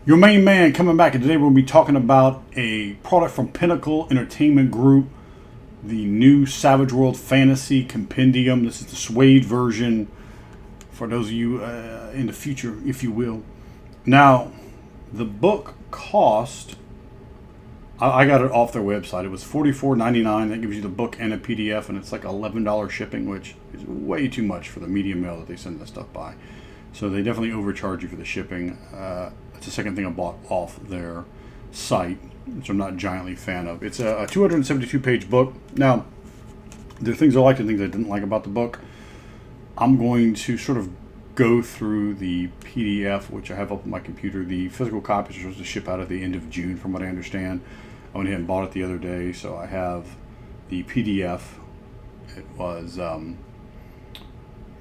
Your main man coming back, and today we'll be talking about a product from Pinnacle Entertainment Group, the new Savage World Fantasy Compendium. This is the suede version for those of you in the future, if you will. Now, the book cost, I got it off their website. It was $44.99. That gives you the book and a PDF, and it's like $11 shipping, which is way too much for the medium mail that they send this stuff by. So they definitely overcharge you for the shipping. It's the second thing I bought off their site, which I'm not a giantly fan of. It's a 272-page book. Now, there are things I liked and things I didn't like about the book. I'm going to sort of go through the PDF, which I have up on my computer. The physical copies are supposed to ship out at the end of June, from what I understand. I went ahead and bought it the other day, so I have the PDF. It was...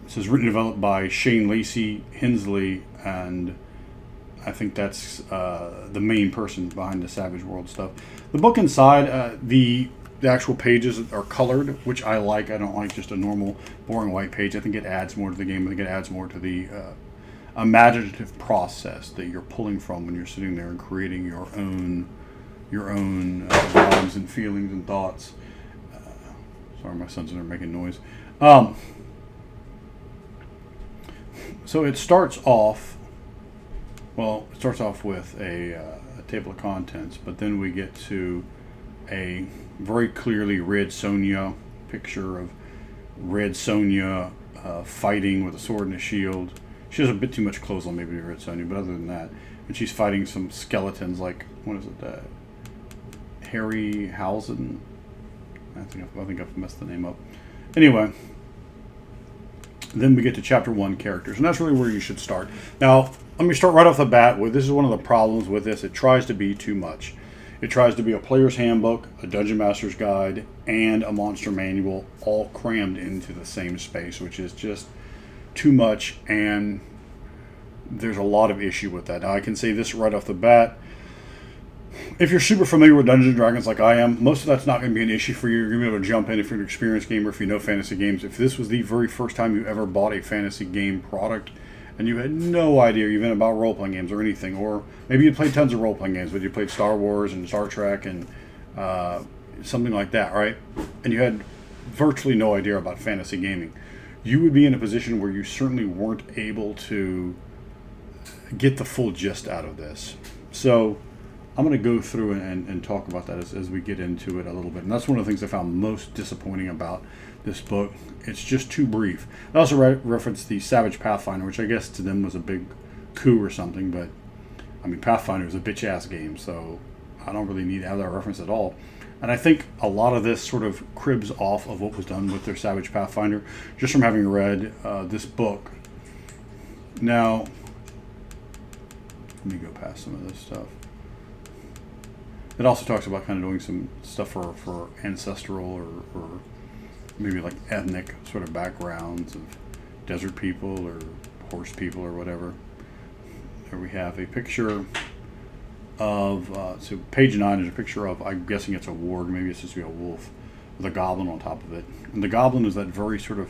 It says written and developed by Shane Lacey, Hensley, and I think that's the main person behind the Savage World stuff. The book inside, the actual pages are colored, which I like. I don't like just a normal, boring white page. I think it adds more to the game. I think it adds more to the imaginative process that you're pulling from when you're sitting there and creating your own vibes and feelings and thoughts. Sorry, my son's in there making noise. So it starts off with a table of contents, but then we get to a very clearly Red Sonja picture of Red Sonja fighting with a sword and a shield. She has a bit too much clothes on, maybe, Red Sonja, but other than that, and she's fighting some skeletons like, what is it, Harryhausen? I think I've messed the name up. Anyway. Then we get to Chapter 1, Characters, and that's really where you should start. Now, let me start right off the bat with, this is one of the problems with this. It tries to be too much. It tries to be a player's handbook, a dungeon master's guide, and a monster manual, all crammed into the same space, which is just too much, and there's a lot of issue with that. Now, I can say this right off the bat. If you're super familiar with Dungeons & Dragons like I am, most of that's not going to be an issue for you. You're going to be able to jump in if you're an experienced gamer, if you know fantasy games. If this was the very first time you ever bought a fantasy game product and you had no idea even about role-playing games or anything, or maybe you played tons of role-playing games, but you played Star Wars and Star Trek and something like that, right? And you had virtually no idea about fantasy gaming, you would be in a position where you certainly weren't able to get the full gist out of this. So I'm going to go through and talk about that as we get into it a little bit. And that's one of the things I found most disappointing about this book. It's just too brief. I also referenced the Savage Pathfinder, which I guess to them was a big coup or something. But, I mean, Pathfinder is a bitch-ass game, so I don't really need to have that reference at all. And I think a lot of this sort of cribs off of what was done with their Savage Pathfinder, just from having read this book. Now, let me go past some of this stuff. It also talks about kind of doing some stuff for ancestral or maybe like ethnic sort of backgrounds of desert people or horse people or whatever. There we have a picture of, so page 9 is a picture of, I'm guessing it's a warg, maybe it's supposed to be a wolf, with a goblin on top of it. And the goblin is that very sort of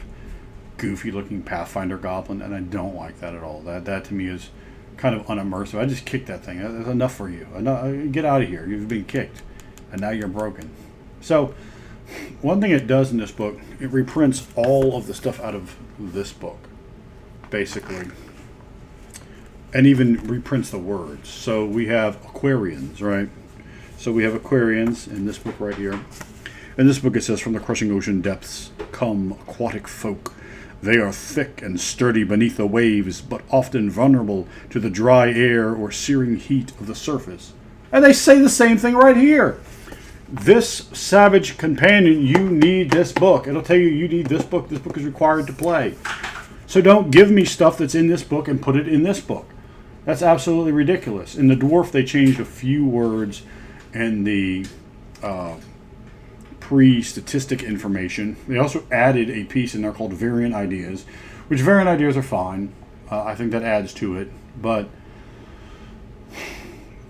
goofy looking Pathfinder goblin, and I don't like that at all. That to me is kind of unimmersive. I just kicked that thing. That's enough for you. Get out of here. You've been kicked, and now you're broken. So, one thing it does in this book, it reprints all of the stuff out of this book, basically, and even reprints the words. So we have Aquarians, right? So we have Aquarians in this book right here. In this book it says, from the crushing ocean depths come aquatic folk. They are thick and sturdy beneath the waves, but often vulnerable to the dry air or searing heat of the surface. And they say the same thing right here. This Savage Companion, you need this book. It'll tell you you need this book. This book is required to play. So don't give me stuff that's in this book and put it in this book. That's absolutely ridiculous. In the Dwarf, they changed a few words in the pre-statistic information. They also added a piece in there called variant ideas, which variant ideas are fine. I think that adds to it, but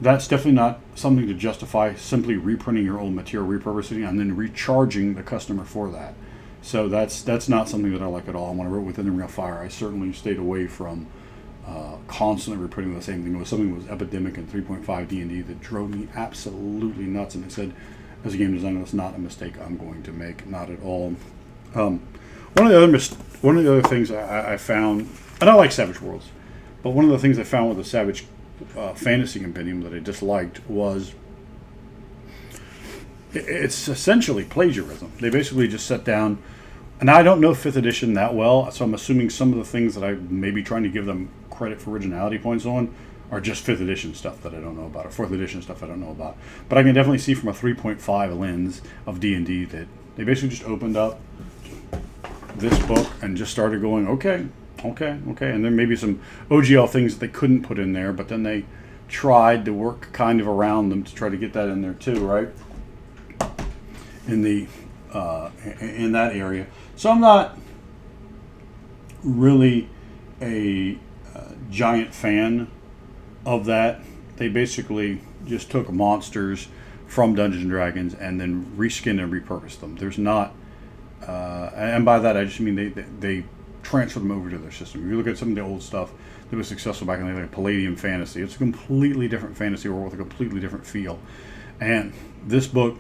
that's definitely not something to justify simply reprinting your old material, repurposing, and then recharging the customer for that. So that's not something that I like at all. When I wrote Within the Ring of Fire, I certainly stayed away from constantly repeating the same thing. It was something that was epidemic in 3.5 D&D that drove me absolutely nuts. And I said, as a game designer, that's not a mistake I'm going to make, not at all. One of the other things I found, and I like Savage Worlds, but one of the things I found with the Savage Fantasy Compendium that I disliked was it's essentially plagiarism. They basically just set down, and I don't know 5th edition that well, so I'm assuming some of the things that I may be trying to give them credit for originality points on are just 5th edition stuff that I don't know about, or 4th edition stuff I don't know about. But I can definitely see from a 3.5 lens of D&D that they basically just opened up this book and just started going, okay. And there may be some OGL things that they couldn't put in there, but then they tried to work kind of around them to try to get that in there too, right? In that area. So I'm not really a giant fan of that. They basically just took monsters from Dungeons and Dragons and then reskinned and repurposed them. There's not, and by that I just mean they transferred them over to their system. If you look at some of the old stuff that was successful back in the day, like Palladium Fantasy, it's a completely different fantasy world with a completely different feel. And this book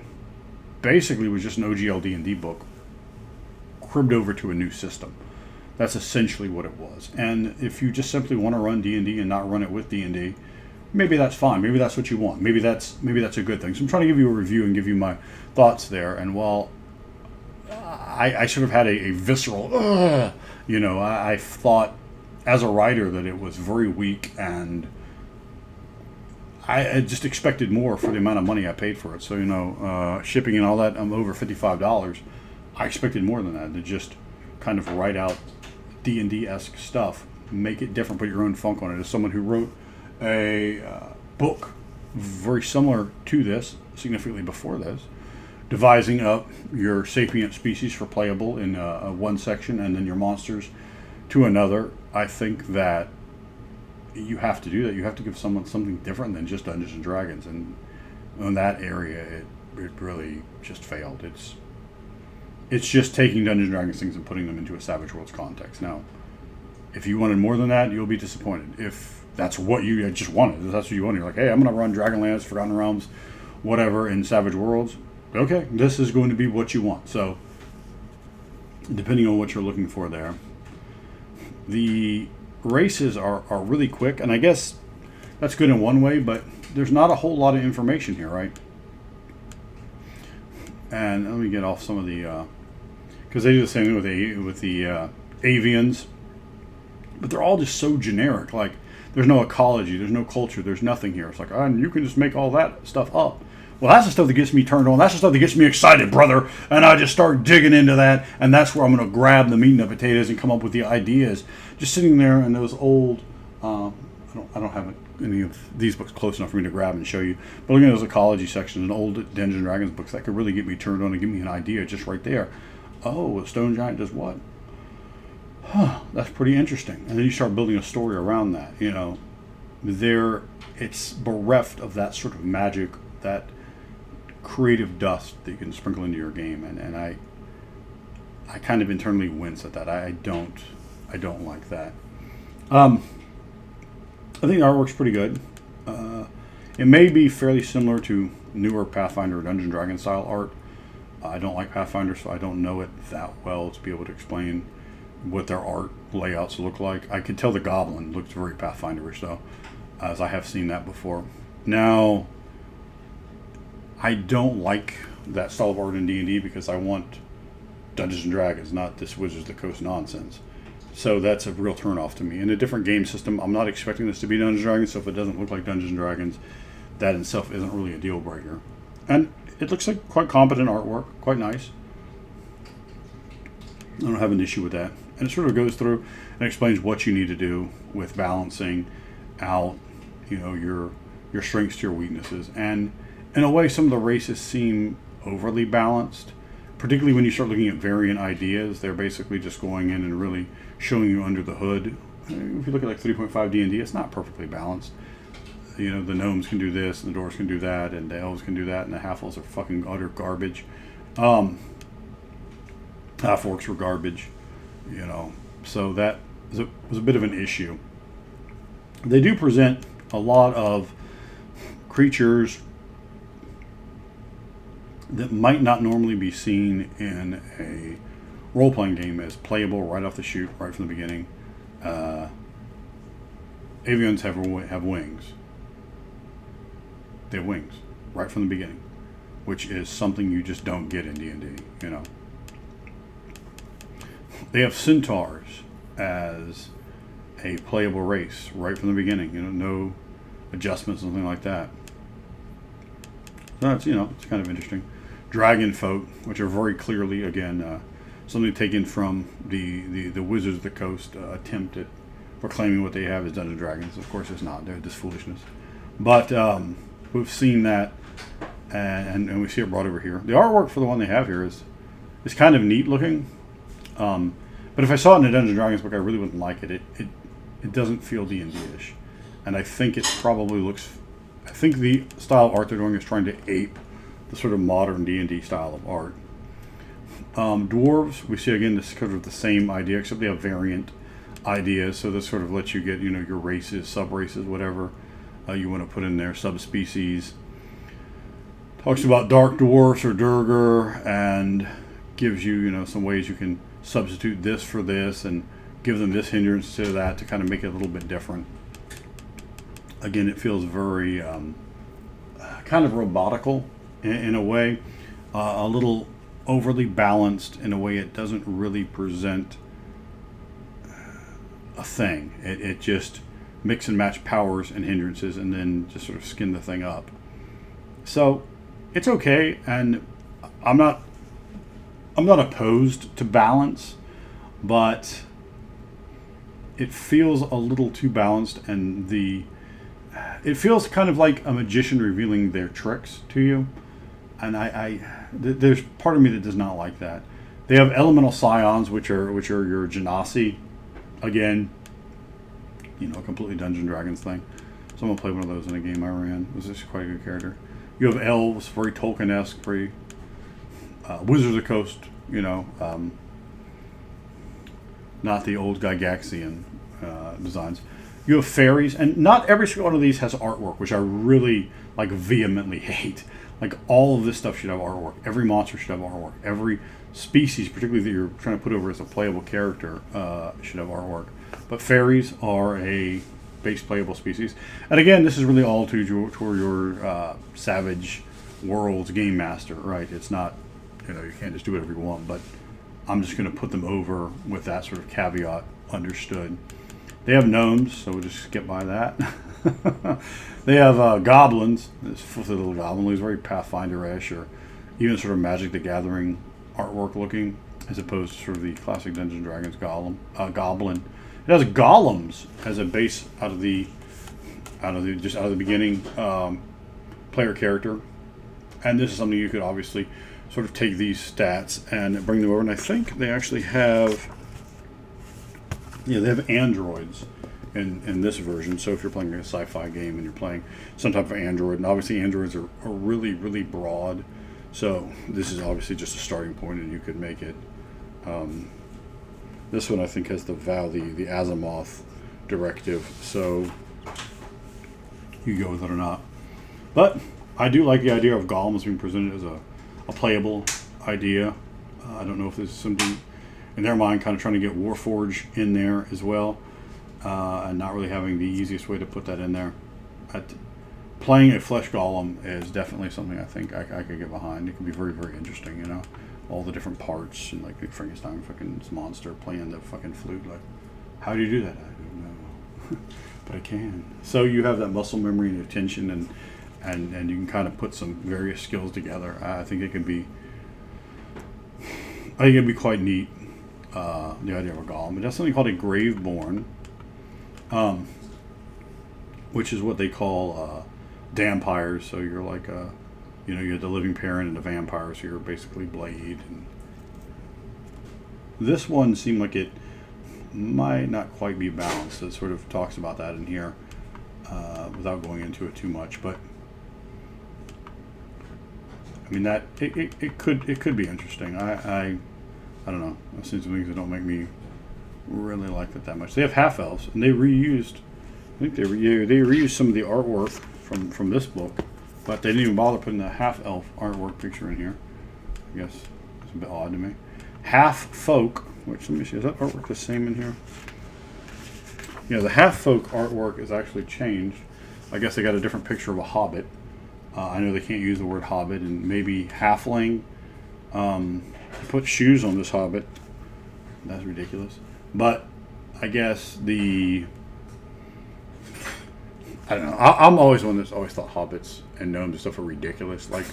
basically was just an OGL D&D book cribbed over to a new system. That's essentially what it was. And if you just simply want to run D&D and not run it with D&D, maybe that's fine. Maybe that's what you want. Maybe that's a good thing. So I'm trying to give you a review and give you my thoughts there. And while I sort of had a visceral, I thought as a writer that it was very weak, and I just expected more for the amount of money I paid for it. So, shipping and all that, I'm over $55. I expected more than that, to just kind of write out D&D-esque stuff, make it different, put your own funk on it. As someone who wrote a book very similar to this, significantly before this, devising up your sapient species for playable in one section and then your monsters to another, I think that you have to do that. You have to give someone something different than just Dungeons and Dragons, and in that area it really just failed. It's just taking Dungeons and Dragons things and putting them into a Savage Worlds context. Now, if you wanted more than that, you'll be disappointed. If that's what you just wanted, if that's what you wanted, you're like, hey, I'm going to run Dragonlance, Forgotten Realms, whatever in Savage Worlds. Okay, this is going to be what you want. So, depending on what you're looking for there. The races are really quick, and I guess that's good in one way, but there's not a whole lot of information here, right? And let me get off some of the, because they do the same thing with the avians, but they're all just so generic. Like, there's no ecology, there's no culture, there's nothing here. It's like, and you can just make all that stuff up. Well, that's the stuff that gets me turned on. That's the stuff that gets me excited, brother. And I just start digging into that, and that's where I'm going to grab the meat and the potatoes and come up with the ideas. Just sitting there in those old, I don't have any of these books close enough for me to grab and show you, but looking at those ecology sections and old Dungeons and Dragons books, that could really get me turned on and give me an idea just right there. Oh, a stone giant does what? That's pretty interesting. And then you start building a story around that. It's bereft of that sort of magic, that creative dust that you can sprinkle into your game, and I kind of internally wince at that. I don't like that. I think the artwork's pretty good. It may be fairly similar to newer Pathfinder or Dungeons & Dragons style art. I don't like Pathfinder, so I don't know it that well to be able to explain what their art layouts look like. I could tell the Goblin looked very Pathfinder-ish, though, as I have seen that before. Now, I don't like that style of art in D&D because I want Dungeons & Dragons, not this Wizards of the Coast nonsense. So that's a real turnoff to me. In a different game system, I'm not expecting this to be Dungeons & Dragons, so if it doesn't look like Dungeons & Dragons, that in itself isn't really a deal breaker. And it looks like quite competent artwork, quite nice. I don't have an issue with that. And it sort of goes through and explains what you need to do with balancing out, your strengths to your weaknesses. And in a way, some of the races seem overly balanced, particularly when you start looking at variant ideas. They're basically just going in and really showing you under the hood. If you look at like 3.5 D&D, it's not perfectly balanced. The gnomes can do this, and the dwarves can do that, and the elves can do that, and the half-elves are fucking utter garbage. Half-orcs were garbage, so that was a bit of an issue. They do present a lot of creatures that might not normally be seen in a role-playing game as playable right off the chute, right from the beginning. Avians have wings. They have wings right from the beginning, which is something you just don't get in D&D, you know. They have centaurs as a playable race right from the beginning, you know, no adjustments, nothing like that. So that's, you know, it's kind of interesting. Dragon folk, which are very clearly, again, something taken from the Wizards of the Coast attempt at proclaiming what they have as Dungeons & Dragons. Of course, it's not. They're just foolishness. But we've seen that, and we see it brought over here. The artwork for the one they have here is kind of neat looking. But if I saw it in a Dungeons & Dragons book, I really wouldn't like it. It doesn't feel D&D-ish. And I think it probably looks... I think the style of art they're doing is trying to ape the sort of modern D&D style of art. Dwarves, we see again this kind of the same idea, except they have variant ideas. So this sort of lets you get, you know, your races, sub-races, whatever you want to put in there, subspecies. Talks about dark dwarfs or Durgar, and gives you, you know, some ways you can substitute this for this and give them this hindrance instead of that to kind of make it a little bit different. Again, it feels very kind of robotical in a way, a little overly balanced in a way it doesn't really present a thing. It just mix and match powers and hindrances and then just sort of skin the thing up. So it's okay, and I'm not opposed to balance, but it feels a little too balanced, and it feels kind of like a magician revealing their tricks to you, and there's part of me that does not like that. They have elemental scions, which are your genasi, again, you know, a completely Dungeons & Dragons thing. Someone played one of those in a game I ran. It was just quite a good character. You have elves, very Tolkien-esque, very Wizards of the Coast, you know, not the old Gygaxian designs. You have fairies, and not every single one of these has artwork, which I really, like, vehemently hate. Like, all of this stuff should have artwork. Every monster should have artwork. Every species, particularly that you're trying to put over as a playable character, should have artwork. But fairies are a base playable species. And again, this is really all toward your Savage Worlds game master, right? It's not, you know, you can't just do whatever you want, but I'm just going to put them over with that sort of caveat understood. They have gnomes, so we'll just skip by that. They have goblins. This filthy little goblin looks very Pathfinder-ish, or even sort of Magic the Gathering artwork looking, as opposed to sort of the classic Dungeons & Dragons goblin. It has golems as a base out of the beginning player character, and this is something you could obviously sort of take these stats and bring them over. And I think they actually have, they have androids in this version. So if you're playing a sci-fi game and you're playing some type of android, and obviously androids are really, really broad. So this is obviously just a starting point, and you could make it. This one I think has the Azimuth directive, so you go with it or not. But I do like the idea of golems being presented as a playable idea. I don't know if there's something in their mind kind of trying to get Warforged in there as well, and not really having the easiest way to put that in there. Playing a flesh golem is definitely something I think I could get behind. It could be very, very interesting, you know, all the different parts, and like Frankenstein fucking monster playing the fucking flute. Like, how do you do that? I don't know, but I can. So you have that muscle memory and attention, and you can kind of put some various skills together. I think it'd be quite neat. The idea of a golem. But that's something called a Graveborn, which is what they call vampires. So you're like you have the living parent and the vampire, so you're basically Blade. And this one seemed like it might not quite be balanced. It sort of talks about that in here without going into it too much, but I mean that it could be interesting. I don't know. I've seen some things that don't make me really like that much. They have half elves, and they reused think they reused some of the artwork from this book, but they didn't even bother putting the half elf artwork picture in here. I guess it's a bit odd to me. Half folk, which let me see, is that artwork the same in here? Yeah, the half folk artwork is actually changed. I guess they got a different picture of a hobbit. I know they can't use the word hobbit, and maybe halfling. Put shoes on this hobbit. That's ridiculous. But I guess I don't know. I'm always one that's always thought hobbits and gnomes and stuff are ridiculous. Like,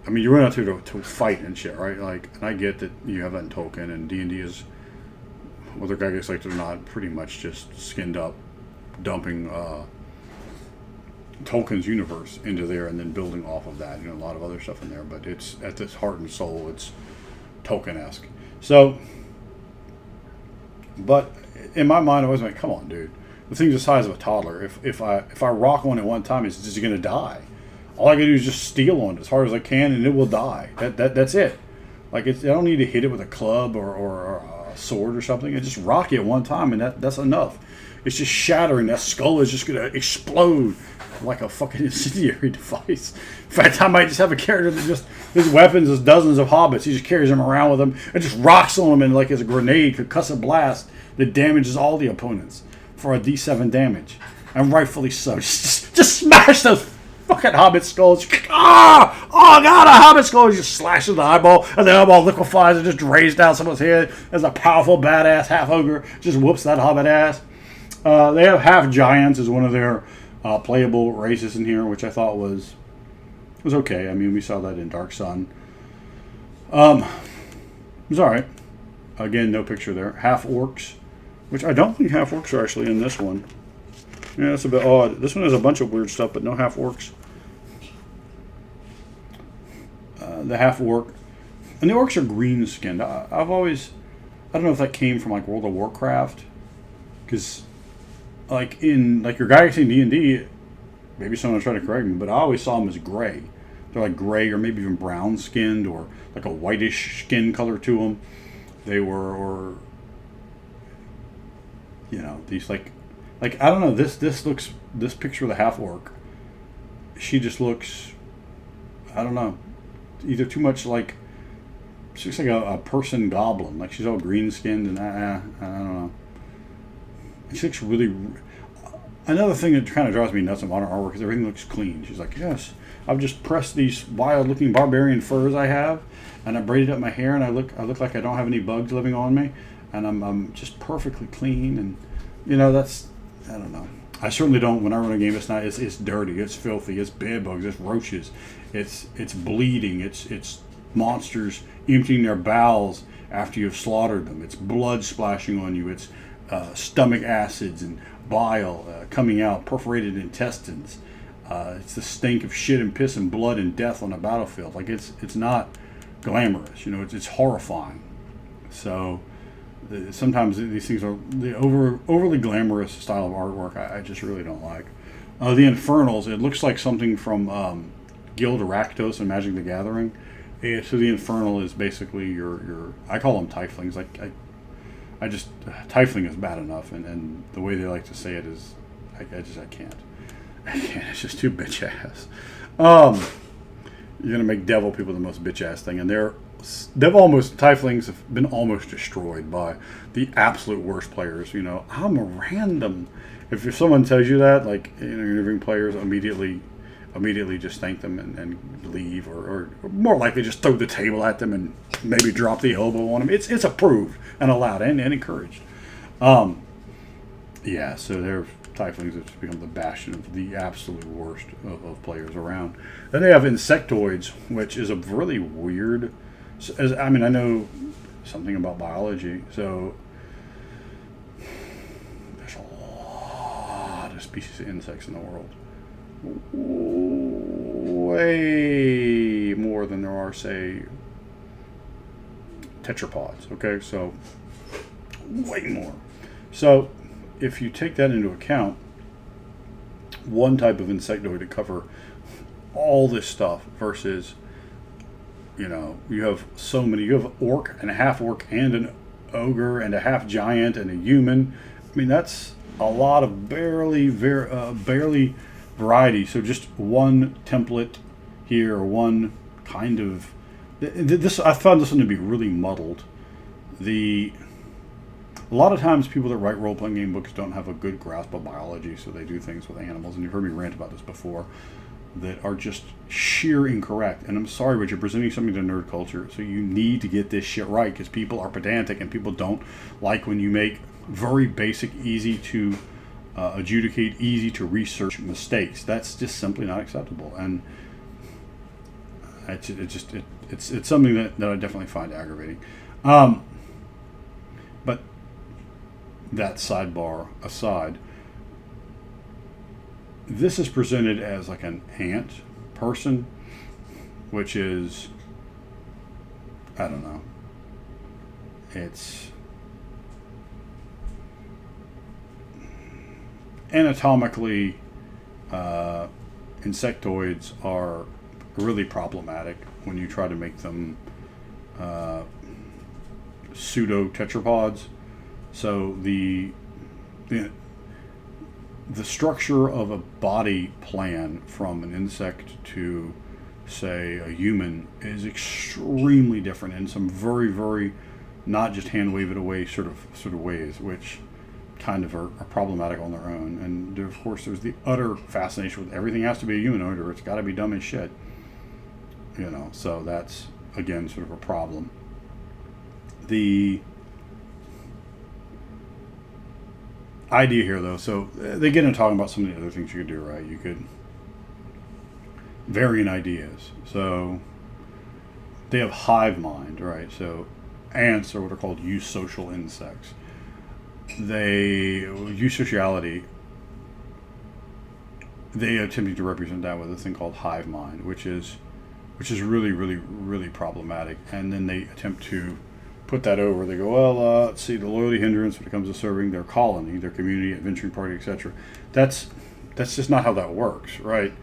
I mean, you run out to fight and shit, right? Like, and I get that you have that in Tolkien, and D&D is, well, I guess like they're not pretty much just skinned up, dumping Tolkien's universe into there and then building off of that. You know, a lot of other stuff in there, but it's at its heart and soul, it's Tolkien-esque. So, but in my mind, I was like, come on, dude. The thing's the size of a toddler. If I rock on it one time, it's just gonna die. All I gotta do is just steal on it as hard as I can, and it will die. That's it. Like, I don't need to hit it with a club or a sword or something. I just rock it one time, and that's enough. It's just shattering. That skull is just gonna explode like a fucking incendiary device. In fact, I might just have a character that just, his weapons is dozens of hobbits. He just carries them around with him and just rocks on them, and like as a grenade, concussive blast that damages all the opponents for a D7 damage, and rightfully so. Just smash those fucking hobbit skulls. Oh god, a hobbit skull! He just slashes the eyeball, and the eyeball liquefies and just drains down someone's head. As a powerful badass half ogre just whoops that hobbit ass. They have half giants as one of their playable races in here, which I thought was okay. I mean, we saw that in Dark Sun. It was alright. Again, no picture there. Half orcs, which I don't think half orcs are actually in this one. Yeah, that's a bit odd. This one has a bunch of weird stuff, but no half orcs. The half orc, and the orcs are green skinned. I don't know if that came from like World of Warcraft, because like in like your guys in D&D, maybe someone will try to correct me, but I always saw them as gray. They're like gray or maybe even brown skinned, or like a whitish skin color to them. They were, or you know, these like I don't know. This picture of the half orc, she just looks, I don't know, either too much like, she looks like a person goblin. Like she's all green skinned, and I don't know. She looks really. Another thing that kind of drives me nuts in modern artwork is everything looks clean. She's like, yes, I've just pressed these wild-looking barbarian furs I have, and I braided up my hair, and I look like I don't have any bugs living on me, and I'm just perfectly clean, and you know, that's, I don't know. I certainly don't. When I run a game, it's not. It's dirty. It's filthy. It's bed bugs. It's roaches. It's bleeding. It's monsters emptying their bowels after you've slaughtered them. It's blood splashing on you. It's stomach acids and bile coming out, perforated intestines. It's the stink of shit and piss and blood and death on a battlefield. Like it's not glamorous. You know, it's horrifying. So sometimes these things are the overly glamorous style of artwork. I just really don't like. The Infernals. It looks like something from Guild Rakdos and Magic the Gathering. So the Infernal is basically your I call them tieflings. Like I just tiefling is bad enough, and the way they like to say it is I can't. It's just too bitch ass. You're gonna make devil people the most bitch ass thing, and tieflings have been almost destroyed by the absolute worst players. You know, I'm a random. If someone tells you that, like, you know, you're interviewing players, immediately just thank them and leave, or more likely just throw the table at them and maybe drop the elbow on them. It's approved and allowed and encouraged. Yeah, so they're tieflings have become the bastion of the absolute worst of players around. Then they have insectoids, which is a really weird. I mean, I know something about biology, so there's a lot of species of insects in the world. Way more than there are, say, tetrapods. Okay, so way more. So if you take that into account, one type of insectoid to cover all this stuff versus, you know, you have so many. You have orc and a half orc and an ogre and a half giant and a human. I mean, that's a lot of barely variety. So just one template here, one kind of this. I found this one to be really muddled. The A lot of times people that write role playing game books don't have a good grasp of biology, so they do things with animals. And you've heard me rant about this before, that are just sheer incorrect. And I'm sorry, but you're presenting something to nerd culture, so you need to get this shit right, because people are pedantic and people don't like when you make very basic, easy to adjudicate, easy to research mistakes. That's just simply not acceptable. And it's something that I definitely find aggravating. But that sidebar aside, this is presented as like an ant person, which is, I don't know. It's anatomically, insectoids are really problematic when you try to make them pseudo tetrapods. So the structure of a body plan from an insect to, say, a human is extremely different in some very, very not just hand wave it away sort of ways, which kind of are problematic on their own. And of course, there's the utter fascination with everything has to be a humanoid or it's got to be dumb as shit. So that's again sort of a problem. The idea here, though, so they get into talking about some of the other things you could do, right? You could varying ideas. So they have hive mind, right? So ants are what are called eusocial insects. Eusociality, they are attempting to represent that with a thing called hive mind, which is really, really, really problematic. And then they attempt to put that over. They go, well, let's see, the loyalty hindrance when it comes to serving their colony, their community, adventuring party, etc. That's just not how that works, right?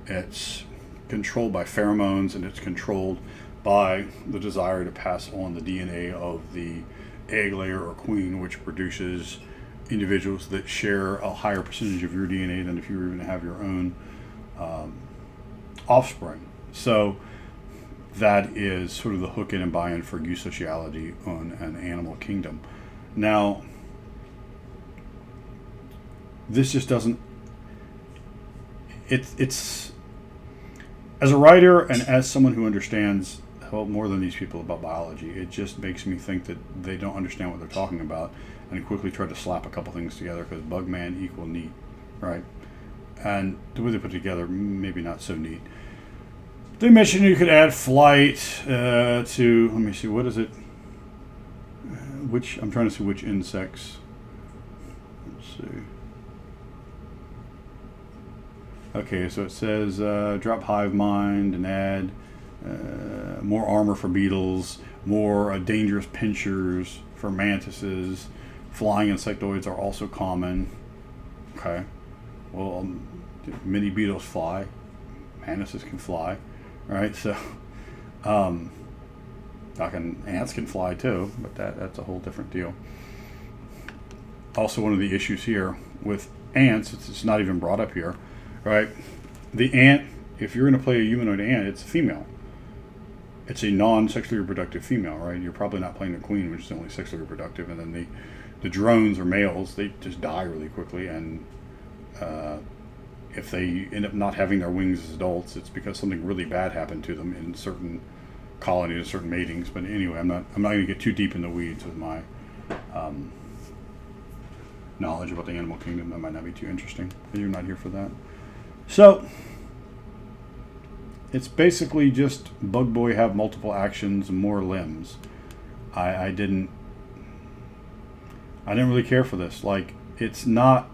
It's controlled by pheromones, and it's controlled by the desire to pass on the DNA of the egg layer or queen, which produces individuals that share a higher percentage of your DNA than if you were even to have your own offspring. So that is sort of the hook in and buy-in for eusociality on an animal kingdom. Now, this just doesn't. It's as a writer and as someone who understands more than these people about biology, it just makes me think that they don't understand what they're talking about and quickly try to slap a couple things together because Bugman equal neat, right? And the way they put it together, maybe not so neat. They mentioned you could add flight to, let me see, what is it? I'm trying to see which insects. Let's see. Okay, so it says drop hive mind and add more armor for beetles, more dangerous pinchers for mantises. Flying insectoids are also common. Okay. Well, many beetles fly. Mantises can fly. Right, so ants can fly too, but that's a whole different deal. Also, one of the issues here with ants, it's not even brought up here, right? The ant, if you're going to play a humanoid ant, it's a female. It's a non-sexually reproductive female, right? You're probably not playing a queen, which is only sexually reproductive, and then the drones or males, they just die really quickly, and if they end up not having their wings as adults, it's because something really bad happened to them in certain colonies, certain matings. But anyway, I'm not going to get too deep in the weeds with my knowledge about the animal kingdom. That might not be too interesting. You're not here for that. So it's basically just Bug Boy have multiple actions, more limbs. I didn't really care for this. Like, it's not.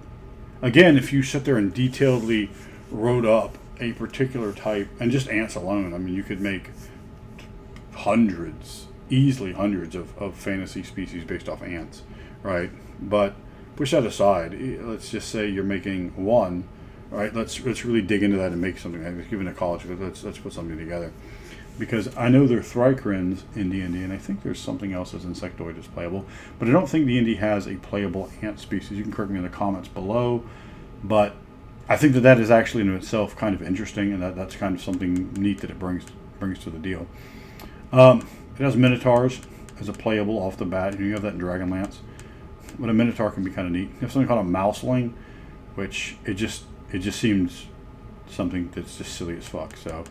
Again, if you sit there and detailedly wrote up a particular type, and just ants alone, I mean, you could make easily hundreds of fantasy species based off ants, right? But push that aside. Let's just say you're making one, right? Let's really dig into that and make something. Let's give it a college. Let's put something together. because I know there are Thrycrins in D&D, and I think there's something else as insectoid that's playable, but I don't think D&D has a playable ant species. You can correct me in the comments below, but I think that is actually in itself kind of interesting, and that's kind of something neat that it brings to the deal. It has Minotaurs as a playable off the bat. You have that in Dragonlance, but a Minotaur can be kind of neat. You have something called a Mouseling, which it just seems something that's just silly as fuck. So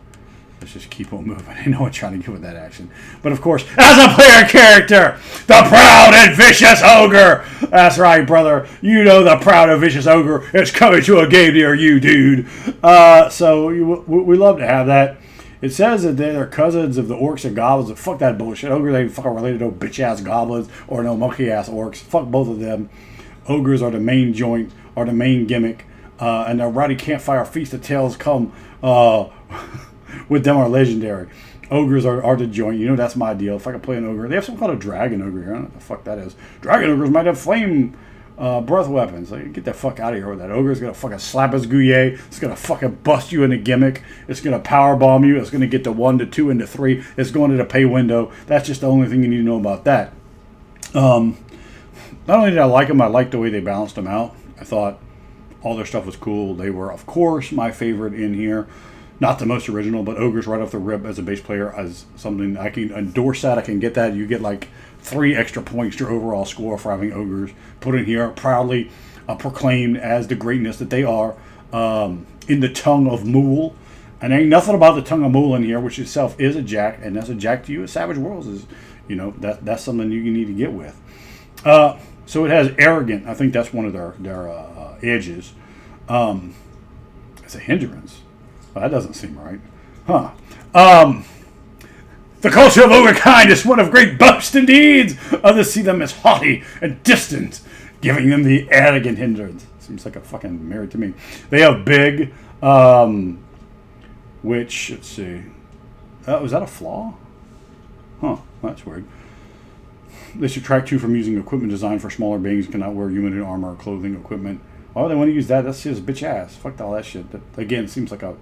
let's just keep on moving. I know I'm trying to get with that action. But of course, as a player character, the proud and vicious ogre. That's right, brother. You know the proud and vicious ogre is coming to a game near you, dude. So we love to have that. It says that they're cousins of the orcs and goblins. Fuck that bullshit. Ogres ain't fucking related to no bitch-ass goblins or no monkey-ass orcs. Fuck both of them. Ogres are the main joint, are the main gimmick. And their rowdy campfire feast of tales come with them are legendary. Ogres are the joint. You know that's my deal. If I can play an ogre. They have something called a dragon ogre here. I don't know what the fuck that is. Dragon ogres might have flame breath weapons. Like, get the fuck out of here with that. Ogre's gonna fucking slap his gouye. It's gonna fucking bust you in a gimmick. It's gonna power bomb you. It's gonna get to 1 to 2 and to 3. It's going to the pay window. That's just the only thing you need to know about that. Not only did I like them, I liked the way they balanced them out. I thought all their stuff was cool. They were, of course, my favorite in here. Not the most original, but ogres right off the rip as a base player as something I can endorse that. I can get that. You get like 3 extra points to your overall score for having ogres put in here, proudly proclaimed as the greatness that they are in the tongue of Mool. And ain't nothing about the tongue of Mool in here, which itself is a jack, and that's a jack to you. Savage Worlds is, you know, that's something you need to get with. So it has arrogant. I think that's one of their edges. It's a hindrance. Well, that doesn't seem right, huh? The culture of ogre kind is one of great boast and deeds. Others see them as haughty and distant, giving them the arrogant hindrance. Seems like a fucking married to me. They have big, which, let's see. Was that a flaw? Huh, that's weird. They subtract 2 from using equipment designed for smaller beings who cannot wear human armor or clothing equipment. Why would they want to use that? That's just bitch ass. Fuck all that shit. That, again, seems like an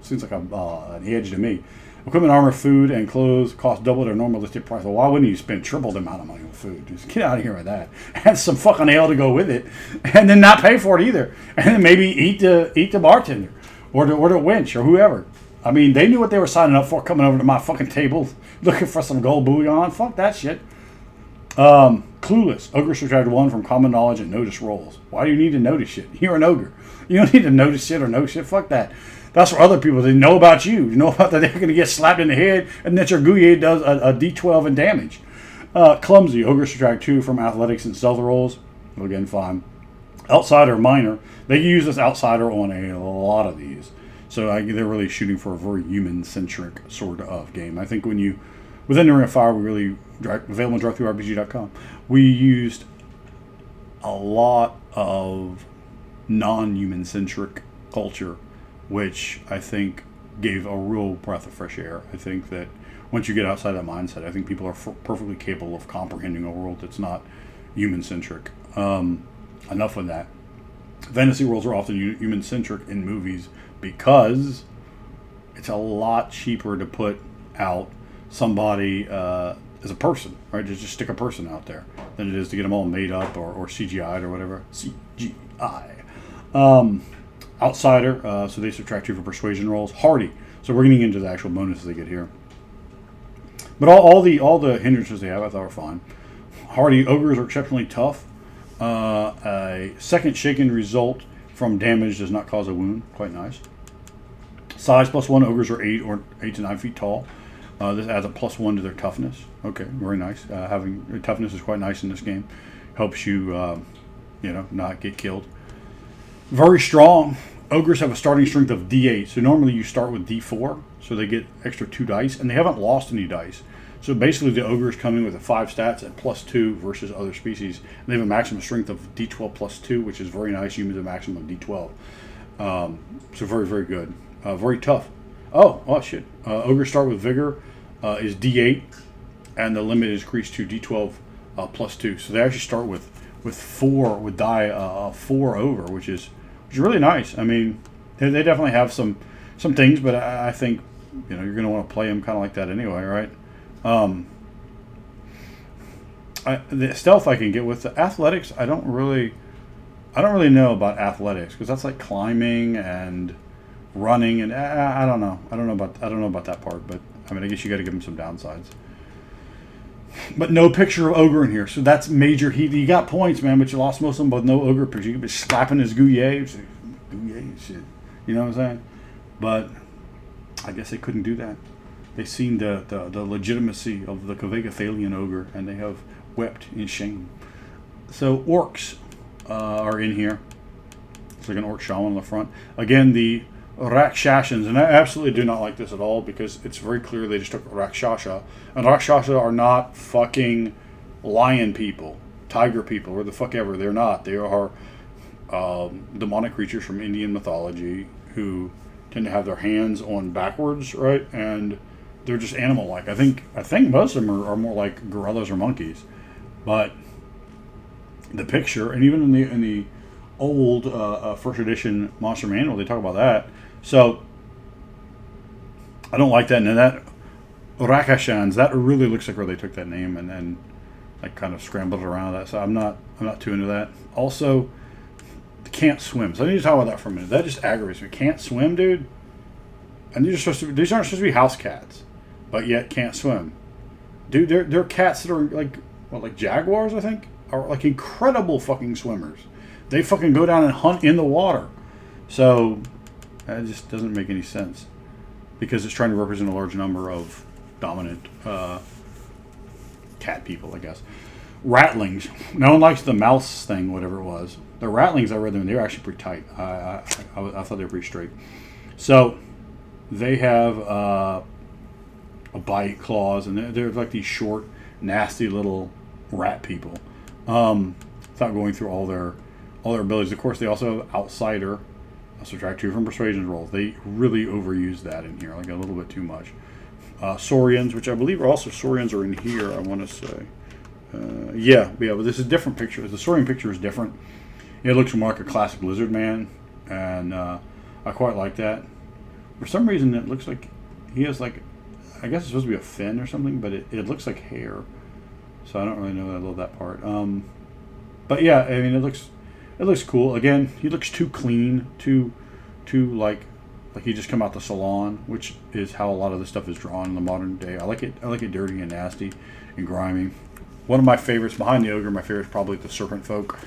edge to me. Equipment, armor, food, and clothes cost double their normal listed price. Well, why wouldn't you spend triple the amount of money on food? Just get out of here with that. Have some fucking ale to go with it, and then not pay for it either. And then maybe eat the bartender or the wench or whoever. I mean, they knew what they were signing up for, coming over to my fucking table looking for some gold bullion. Fuck that shit. Clueless. Ogre subtracted 1 from common knowledge and notice rolls. Why do you need to notice shit? You're an ogre. You don't need to notice shit or know shit. Fuck that. That's for other people. They know about you. You know about that they're going to get slapped in the head and that your gouye does a d12 in damage. Clumsy. Ogre subtract 2 from athletics and stealth rolls. Again, fine. Outsider, minor. They can use this outsider on a lot of these. So they're really shooting for a very human-centric sort of game. I think within the Ring of Fire, we really, available on DriveThruRPG.com, we used a lot of non-human-centric culture, which I think gave a real breath of fresh air. I think that once you get outside that mindset, I think people are perfectly capable of comprehending a world that's not human-centric. Enough of that. Fantasy worlds are often human-centric in movies because it's a lot cheaper to put out somebody as a person, right? Just stick a person out there than it is to get them all made up or CGI'd or whatever. CGI. Outsider, so they subtract 2 for persuasion rolls. Hardy, so we're getting into the actual bonuses they get here. But all the hindrances they have, I thought were fine. Hardy, ogres are exceptionally tough. A second shaken result from damage does not cause a wound. Quite nice. Size +1, ogres are 8 to 9 feet tall. This adds a +1 to their toughness. Okay, very nice. Having toughness is quite nice in this game. Helps you, not get killed. Very strong. Ogres have a starting strength of D8. So normally you start with D4, so they get extra 2 dice, and they haven't lost any dice. So basically the ogres come in with a 5 stats at +2 versus other species. And they have a maximum strength of D12 +2, which is very nice. Humans have a maximum of D12. So very, very good. Very tough. Oh shit. Ogres start with vigor, is D8, and the limit is increased to D12 +2. So they actually start with 4, with die 4 over, which is really nice. I mean, they definitely have some things, but I think you know, you're going to want to play him kind of like that anyway, right? The stealth I can get with. The athletics, I don't really know about athletics, because that's like climbing and running, and I don't know. I don't know about that part, but I mean, I guess you got to give him some downsides. But no picture of ogre in here, so that's major. You got points, man, but you lost most of them. But no ogre picture. You could be slapping his gouye shit. You know what I'm saying? But I guess they couldn't do that. They've seen the legitimacy of the Kvegathalian ogre, and they have wept in shame. So orcs are in here. It's like an orc shaman on the front. Again, the Rakshashans, and I absolutely do not like this at all, because it's very clear they just took Rakshasha, and Rakshasha are not fucking lion people, tiger people, or the fuck ever. They're not. They are demonic creatures from Indian mythology who tend to have their hands on backwards, right? And they're just animal-like. I think most of them are more like gorillas or monkeys, but the picture, and even in the old first edition Monster Manual, they talk about that. So I don't like that. And that Rakashans, that really looks like where they took that name and then like kind of scrambled around that. So I'm not too into that. Also, they can't swim. So I need to talk about that for a minute. That just aggravates me. Can't swim, dude. And these aren't supposed to be house cats, but yet can't swim. Dude, they're cats that are like jaguars, I think, are like incredible fucking swimmers. They fucking go down and hunt in the water. So that just doesn't make any sense, because it's trying to represent a large number of dominant cat people, I guess. Rattlings. No one likes the mouse thing, whatever it was. The rattlings, I read them, and they were actually pretty tight. I thought they were pretty straight. So they have a bite, claws, and they're like these short, nasty little rat people. Without going through all their abilities. Of course, they also have Outsider. Subtract 2 from Persuasion rolls. They really overuse that in here, like a little bit too much. Saurians, which I believe Saurians are in here, I want to say. Yeah, but this is a different picture. The Saurian picture is different. It looks more like a classic lizard man, and I quite like that. For some reason, it looks like he has like, I guess it's supposed to be a fin or something, but it looks like hair. So I don't really know that. I love that part. But yeah, I mean, it looks cool. Again, he looks too clean, too like he just come out the salon, which is how a lot of this stuff is drawn in the modern day. I like it dirty and nasty and grimy. One of my favorites behind the ogre, my favorite is probably the serpent folk.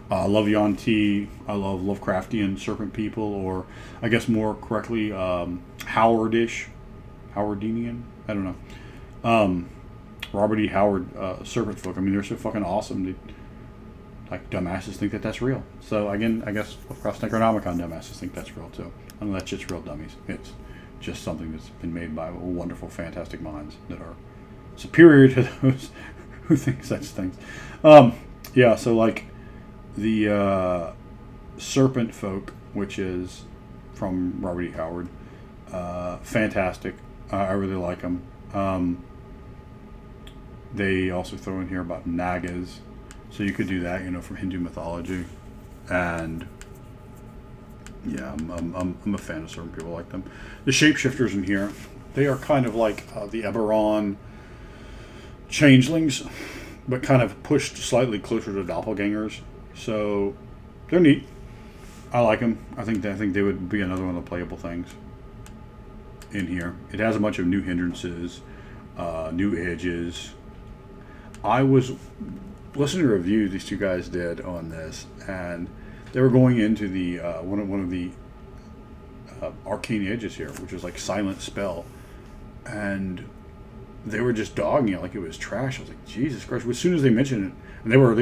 I love Yuan-Ti. I love Lovecraftian serpent people, or I guess more correctly, Howardinian. I don't know. Robert E. Howard serpent folk. I mean, they're so fucking awesome. Like, dumbasses think that that's real. So, again, I guess across Necronomicon, dumbasses think that's real, too. I know that shit's real, dummies. It's just something that's been made by wonderful, fantastic minds that are superior to those who think such things. Yeah, so, like, the Serpent Folk, which is from Robert E. Howard, fantastic. I really like them. They also throw in here about Nagas. So you could do that, from Hindu mythology, and yeah, I'm a fan of certain people like them. The shapeshifters in here, they are kind of like the Eberron changelings, but kind of pushed slightly closer to doppelgangers. So they're neat. I like them. I think they would be another one of the playable things in here. It has a bunch of new hindrances, new edges. I was listening to a review these two guys did on this, and they were going into the one of the arcane edges here, which is like silent spell, and they were just dogging it like it was trash. I was like, Jesus Christ! As soon as they mentioned it, and they were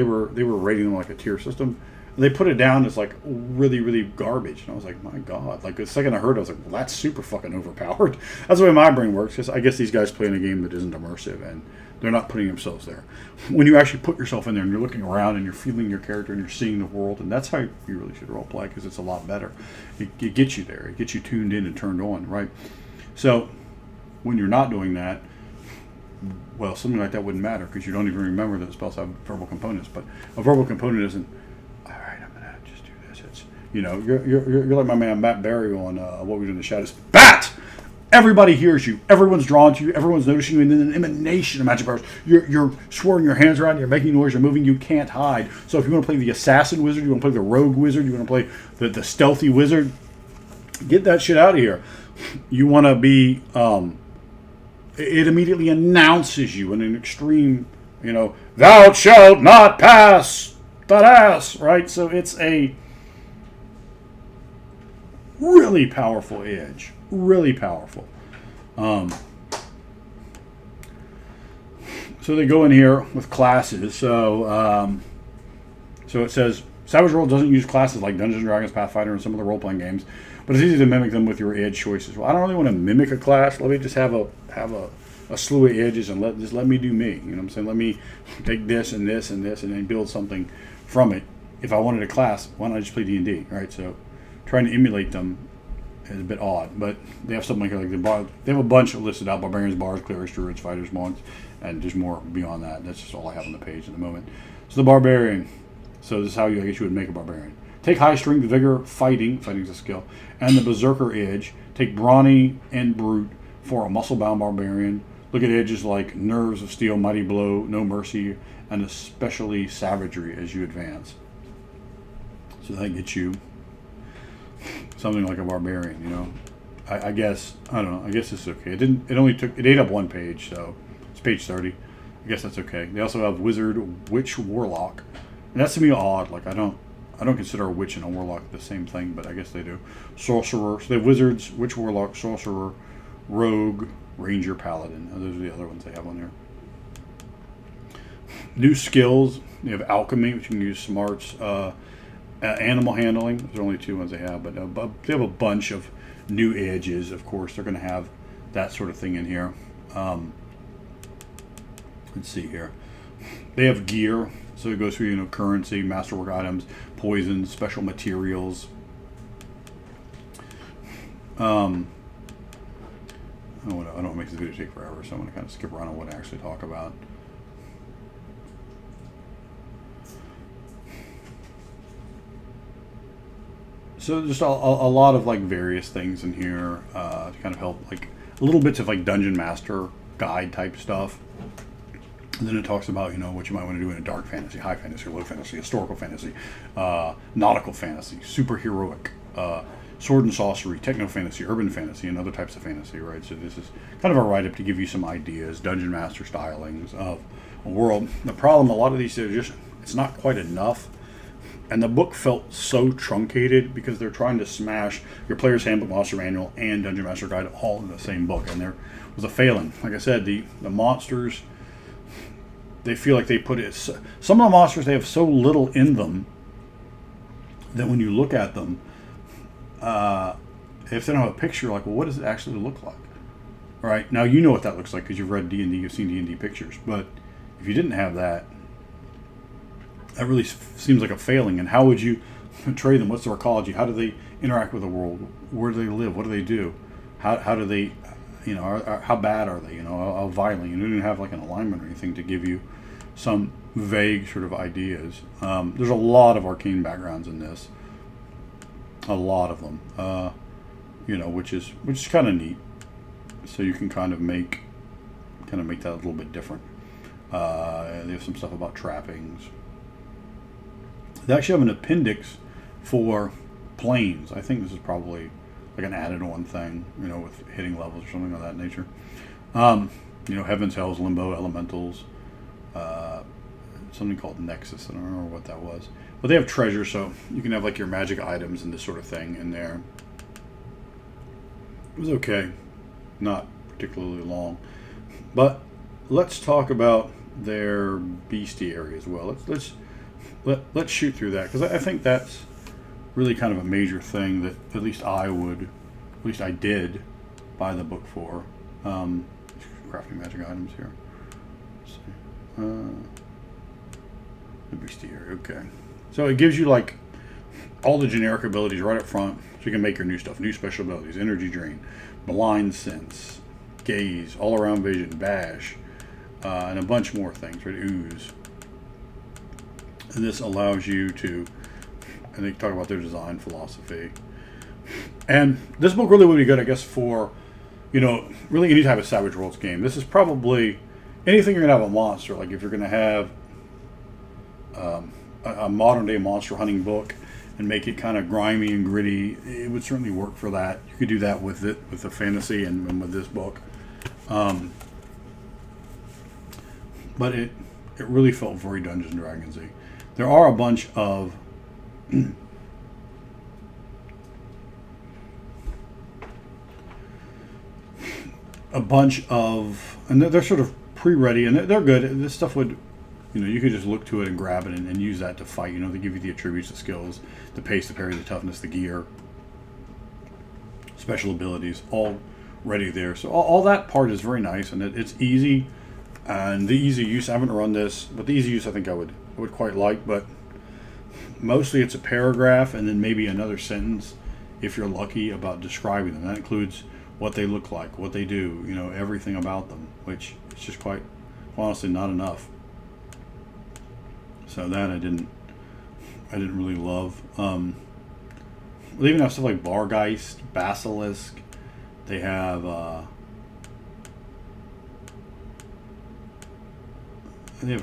rating them like a tier system, and they put it down as like really, really garbage, and I was like, my God! Like the second I heard it, I was like, well, that's super fucking overpowered. That's the way my brain works, because I guess these guys play in a game that isn't immersive, and they're not putting themselves there. When you actually put yourself in there and you're looking around and you're feeling your character and you're seeing the world, and that's how you really should role play, because it's a lot better. It gets you there. It gets you tuned in and turned on, right? So when you're not doing that, well, something like that wouldn't matter, because you don't even remember that the spells have verbal components. But a verbal component isn't, all right, I'm going to just do this. It's, you're like my man Matt Berry on What We Do in the Shadows. Bat! everybody hears you. Everyone's drawn to you. Everyone's noticing you. And then an emanation of magic powers. You're swirling your hands around. You're making noise. You're moving. You can't hide. So if you want to play the assassin wizard, you want to play the rogue wizard, you want to play the stealthy wizard, get that shit out of here. You want to be... it immediately announces you in an extreme, thou shalt not pass that ass, right? So it's a really powerful edge. Really powerful. So they go in here with classes. So it says, Savage World doesn't use classes like Dungeons & Dragons, Pathfinder, and some of the role-playing games, but it's easy to mimic them with your edge choices. Well, I don't really want to mimic a class. Let me just have a slew of edges and let me do me. You know what I'm saying? Let me take this and this and this and then build something from it. If I wanted a class, why don't I just play D&D, right? So trying to emulate them is a bit odd, but they have something like they have a bunch listed out: barbarians, bards, clerics, druids, fighters, monks, and there's more beyond that. That's just all I have on the page at the moment. So the barbarian. So this is how I guess you would make a barbarian. Take high strength, vigor, fighting is a skill, and the berserker edge. Take brawny and brute for a muscle-bound barbarian. Look at edges like nerves of steel, mighty blow, no mercy, and especially savagery as you advance. So that gets you something like a barbarian, I guess, I don't know, I guess it's okay. It ate up one page, so it's page 30. I guess that's okay. They also have wizard, witch, warlock. And that's to me odd. Like I don't consider a witch and a warlock the same thing, but I guess they do. Sorcerer. So they have wizards, witch, warlock, sorcerer, rogue, ranger, paladin. Those are the other ones they have on there. New skills. They have alchemy, which you can use smarts. Animal handling. Those are only two ones they have, but they have a bunch of new edges. Of course, they're going to have that sort of thing in here. Let's see here. They have gear, so it goes through currency, masterwork items, poisons, special materials. I don't want to make this video take forever, so I'm going to kind of skip around on what I actually talk about. So just a lot of like various things in here to kind of help, like little bits of like dungeon master guide type stuff. And then it talks about what you might want to do in a dark fantasy, high fantasy, low fantasy, historical fantasy, nautical fantasy, superheroic, sword and sorcery, techno fantasy, urban fantasy, and other types of fantasy, right? So this is kind of a write-up to give you some ideas, dungeon master stylings of a world. The problem, a lot of these are just, it's not quite enough. And the book felt so truncated because they're trying to smash your Player's Handbook, Monster Manual, and Dungeon Master Guide all in the same book. And there was a failing. Like I said, the monsters, they feel like they put it... Some of the monsters, they have so little in them that when you look at them, if they don't have a picture, like, well, what does it actually look like? All right, now you know what that looks like because you've read D&D, you've seen D&D pictures. But if you didn't have that, that really seems like a failing. And how would you portray them? What's their ecology? How do they interact with the world? Where do they live? What do they do? How do they, how bad are they? How violent? You don't have like an alignment or anything to give you some vague sort of ideas. There's a lot of arcane backgrounds in this. A lot of them. Which is kind of neat. So you can kind of make that a little bit different. They have some stuff about trappings. They actually have an appendix for planes. I think this is probably like an added-on thing, with hitting levels or something of that nature. Heavens, hells, limbo, elementals, something called Nexus. I don't remember what that was. But they have treasure, so you can have like your magic items and this sort of thing in there. It was okay. Not particularly long. But let's talk about their bestiary as well. Let's shoot through that, because I think that's really kind of a major thing that at least I did buy the book for. Crafting magic items here. Let's see. The bestiary, okay. So it gives you like all the generic abilities right up front, so you can make your new stuff, new special abilities, energy drain, malign sense, gaze, all around vision, bash, and a bunch more things, right? Ooze. And this allows you to, and they talk about their design philosophy. And this book really would be good, I guess, for you know, really any type of Savage Worlds game. This is probably anything you're going to have a monster. Like if you're going to have a modern day monster hunting book and make it kind of grimy and gritty, it would certainly work for that. You could do that with it, with the fantasy and with this book. But it really felt very Dungeons and Dragons-y. There are a bunch of and they're sort of pre-ready, and they're good. This stuff would, you know, you could just look to it and grab it and use that to fight. You know, they give you the attributes, the skills, the pace, the parry, the toughness, the gear, special abilities, all ready there. So all that part is very nice, and it's easy. And the easy use, I haven't run this, but the easy use I think I would quite like. But mostly it's a paragraph and then maybe another sentence, if you're lucky, about describing them. That includes what they look like, what they do, you know, everything about them, which is just quite honestly not enough. So that I didn't really love. They even have stuff like Bargeist, Basilisk. They have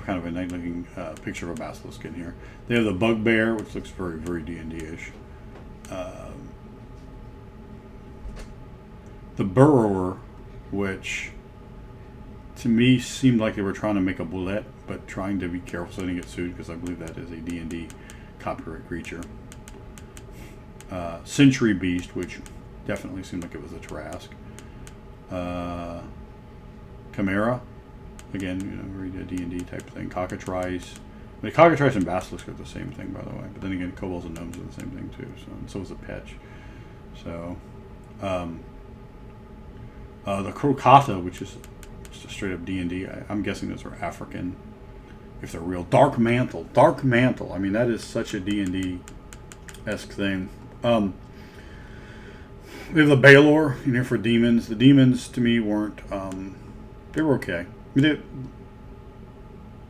kind of a nice looking picture of a basilisk in here. They have the Bugbear, which looks very, very D&D-ish. The Burrower, which to me seemed like they were trying to make a bullet, but trying to be careful so they didn't get sued, because I believe that is a D&D copyright creature. Century Beast, which definitely seemed like it was a Trask. Chimera, again, you know, very D&D type thing. Cockatrice. The Cockatrice and Basilisk are the same thing, by the way. But then again, Kobolds and Gnomes are the same thing too. So is a Petch. So, the Crocata, which is just a straight up D&D. I'm guessing those are African, if they're real. Dark Mantle. Dark Mantle. I mean, that is such a D&D-esque thing. We have the Baelor in here for demons. The demons, to me, weren't... they were okay. I mean,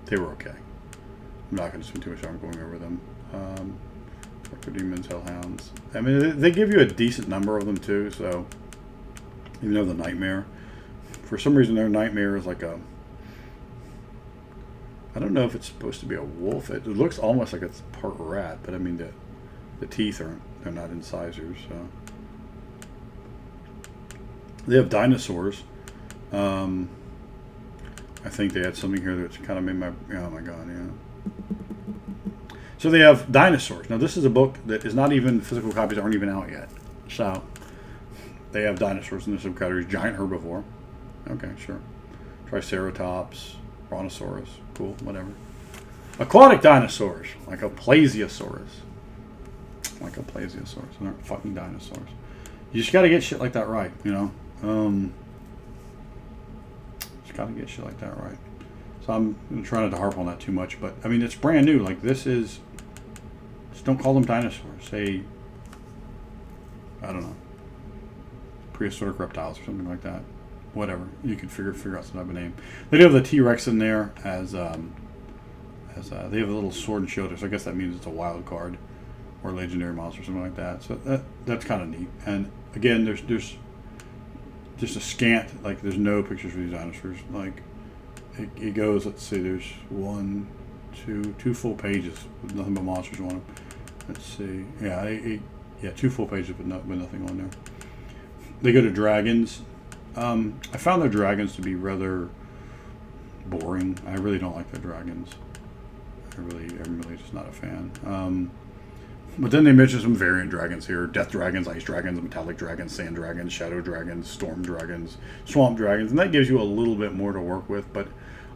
they were okay. I'm not going to spend too much time going over them. For demons, hellhounds. I mean, they give you a decent number of them, too, so... Even though the Nightmare... For some reason, their Nightmare is like a... I don't know if it's supposed to be a wolf. It looks almost like it's part rat, but I mean, the teeth they're not incisors, so... They have dinosaurs. I think they had something here that kind of made my... Oh my god, yeah. So they have dinosaurs. Now this is a book that is not even... Physical copies aren't even out yet. So they have dinosaurs in the subcategories. Giant herbivore. Okay, sure. Triceratops. Brontosaurus. Cool, whatever. Aquatic dinosaurs. Like a plesiosaurus. Like a plesiosaurus. They're not fucking dinosaurs. You just gotta get shit like that right, you know? Just gotta get shit like that right. So I'm trying not to harp on that too much, but I mean, it's brand new. Like, this is... Just don't call them dinosaurs. Say, I don't know, prehistoric reptiles or something like that. Whatever. You could figure out some type of name. They do have the T-Rex in there as they have a little sword and shield, so I guess that means it's a wild card or legendary monster or something like that. So that's kind of neat. And again, there's just a scant, like, there's no pictures of these dinosaurs. Like, it goes, let's see, there's two full pages with nothing but monsters on them. Let's see, yeah, two full pages with nothing on there. They go to dragons. I found their dragons to be rather boring. I really don't like their dragons. I'm really just not a fan. But then they mention some variant dragons here. Death dragons, ice dragons, metallic dragons, sand dragons, shadow dragons, storm dragons, swamp dragons. And that gives you a little bit more to work with. But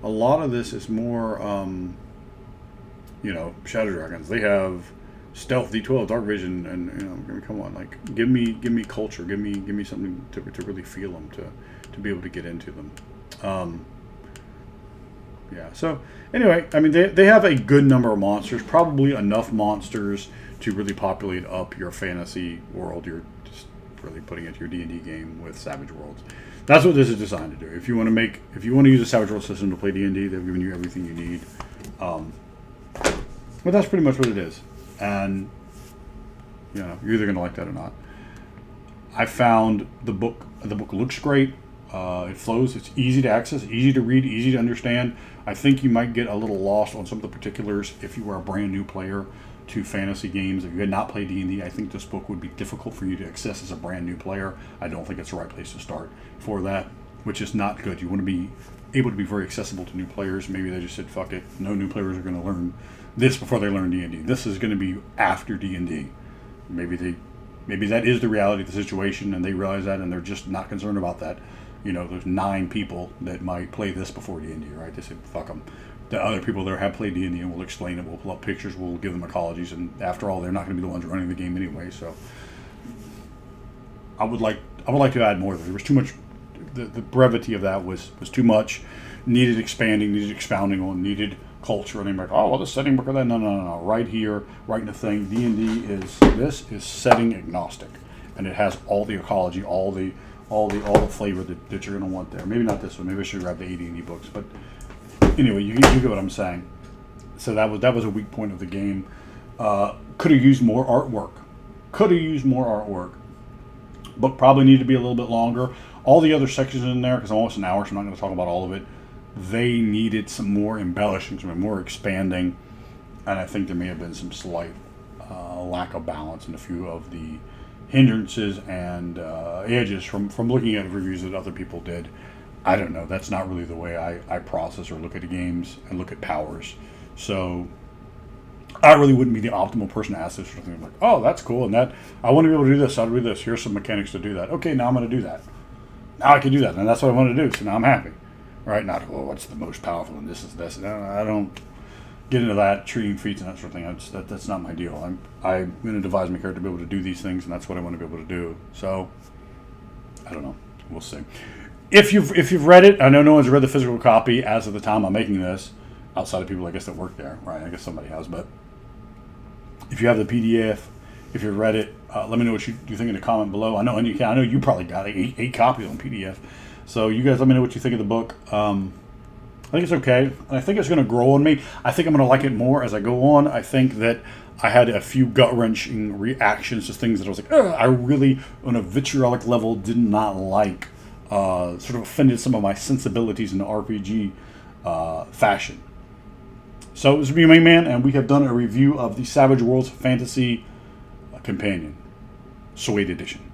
a lot of this is more, shadow dragons. They have stealth, D12, dark vision, and, I mean, come on. Like, give me culture. Give me something to really feel them, to be able to get into them. Yeah, so anyway, I mean, they have a good number of monsters, probably enough monsters to really populate up your fantasy world. You're just really putting into your D&D game with Savage Worlds. That's what this is designed to do. If you want to use a Savage World system to play D&D, they've given you everything you need. But that's pretty much what it is. And, you're either going to like that or not. I found the book. The book looks great. It flows. It's easy to access, easy to read, easy to understand. I think you might get a little lost on some of the particulars if you were a brand new player to fantasy games. If you had not played D&D, I think this book would be difficult for you to access as a brand new player. I don't think it's the right place to start for that, which is not good. You want to be able to be very accessible to new players. Maybe they just said, fuck it, no new players are going to learn this before they learn D&D. This is going to be after D&D. Maybe that is the reality of the situation, and they realize that, and they're just not concerned about that. You know, there's 9 people that might play this before D&D, right? They said, fuck them. The other people there have played D&D, and we'll explain it. We'll pull up pictures. We'll give them ecologies, and after all, they're not going to be the ones running the game anyway. So, I would like to add more. There was too much. The brevity of that was too much. Needed expanding. Needed expounding on. Needed culture. And they're like, oh well, the setting book of that. No. Right here, right in the thing. D&D is setting agnostic, and it has all the ecology, all the flavor that you're going to want there. Maybe not this one. Maybe I should grab the AD&D books. But anyway, you get what I'm saying. So that was a weak point of the game. Could have used more artwork. Book probably needed to be a little bit longer. All the other sections in there, because I'm almost an hour, so I'm not going to talk about all of it. They needed some more embellishing, some more expanding, and I think there may have been some slight lack of balance in a few of the hindrances and edges from looking at reviews that other people did. I don't know. That's not really the way I process or look at the games and look at powers. So I really wouldn't be the optimal person to ask this sort of thing. I'm like, oh, that's cool, and that I want to be able to do this. How do we do this? Here's some mechanics to do that. Okay, now I'm going to do that. Now I can do that, and that's what I want to do. So now I'm happy, right? Not, oh, what's the most powerful, and this is this. No, I don't get into that treating feats and that sort of thing. That's not my deal. I'm going to devise my character to be able to do these things, and that's what I want to be able to do. So I don't know. We'll see. If you've read it, I know no one's read the physical copy as of the time I'm making this, outside of people I guess that work there, right? I guess somebody has, but if you have the PDF, if you've read it, let me know what you think in the comment below. I know you probably got eight copies on PDF, so you guys let me know what you think of the book. I think it's okay, and I think it's going to grow on me. I think I'm going to like it more as I go on. I think that I had a few gut-wrenching reactions to things that I was like, I really, on a vitriolic level, did not like. Sort of offended some of my sensibilities in the RPG fashion. So this is me, my man, and we have done a review of the Savage Worlds Fantasy Companion, Suede Edition.